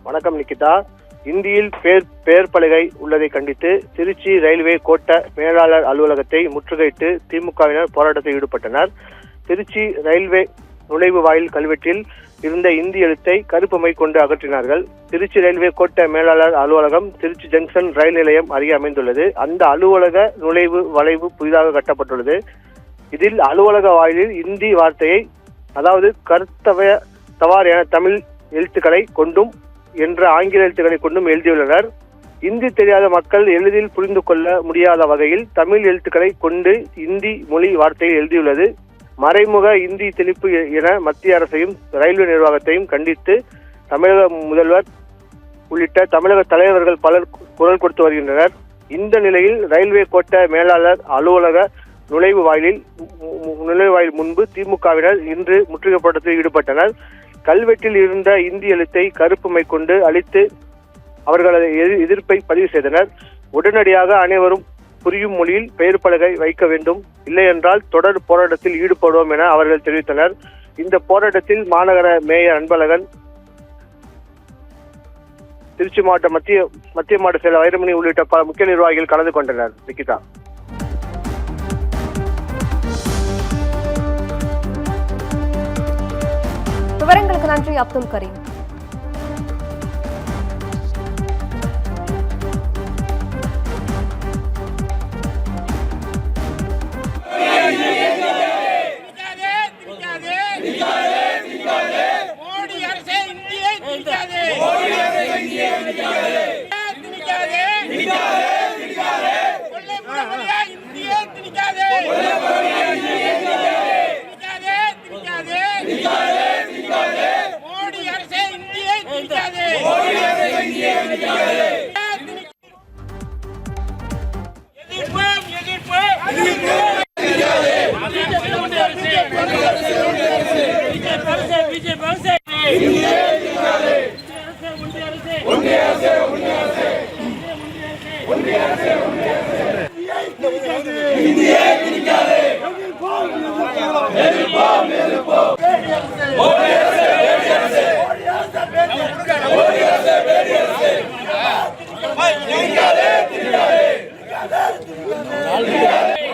வணக்கம் நிக்கிதா. இந்தியில் பெயர் பலகை உள்ளதை கண்டித்து திருச்சி ரயில்வே கோட்ட மேலாளர் அலுவலகத்தை முற்றுகையிட்டு திமுகவினர் போராட்டத்தில் ஈடுபட்டனர். திருச்சி ரயில்வே நுழைவு வாயில் கல்வெட்டில் இருந்த இந்தி எழுத்தை கருப்பு மை கொண்டு அகற்றினார்கள். திருச்சி ரயில்வே கோட்ட மேலாளர் அலுவலகம் திருச்சி ஜங்ஷன் ரயில் நிலையம் அருகே அமைந்துள்ளது. அந்த அலுவலக நுழைவு வளைவு புதிதாக கட்டப்பட்டுள்ளது. இதில் அலுவலக வாயிலில் இந்தி வார்த்தையை, அதாவது கர்த்தவய தவார் என தமிழ் எழுத்துக்களை கொண்டும் என்ற ஆங்கில எழுத்துக்களை கொண்டும் எழுதியுள்ளனர். இந்தி தெரியாத மக்கள் எளிதில் புரிந்து கொள்ள முடியாத வகையில் தமிழ் எழுத்துக்களை கொண்டு இந்தி மொழி வார்த்தையில் எழுதியுள்ளது. மறைமுக இந்தி திணிப்பு என மத்திய அரசையும் ரயில்வே நிர்வாகத்தையும் கண்டித்து தமிழக முதல்வர் உள்ளிட்ட தமிழக தலைவர்கள் பலர் குரல் கொடுத்து வருகின்றனர். இந்த நிலையில் ரயில்வே கோட்ட மேலாளர் அலுவலக நுழைவு வாயில் முன்பு திமுகவினர் இன்று முற்றுகை போராட்டத்தில் ஈடுபட்டனர். கல்வெட்டில் இருந்த இந்தி எழுத்தை கருப்பு மை கொண்டு அழித்து அவர்களது எதிர்ப்பை பதிவு செய்தனர். உடனடியாக அனைவரும் புரியும் மொழியில் பெயர் பலகை வைக்க வேண்டும், இல்லை என்றால் தொடர் போராட்டத்தில் ஈடுபடுவோம் என அவர்கள் தெரிவித்தனர். இந்த போராட்டத்தில் மாநகர மேயர் அன்பழகன், திருச்சி மாவட்ட மத்திய மாவட்ட செயலர் வைரமணி உள்ளிட்ட பல முக்கிய நிர்வாகிகள் கலந்து கொண்டனர். நிக்கிதா. விவரங்களுக்கு நன்றி அப்துல் கரீம். Hey!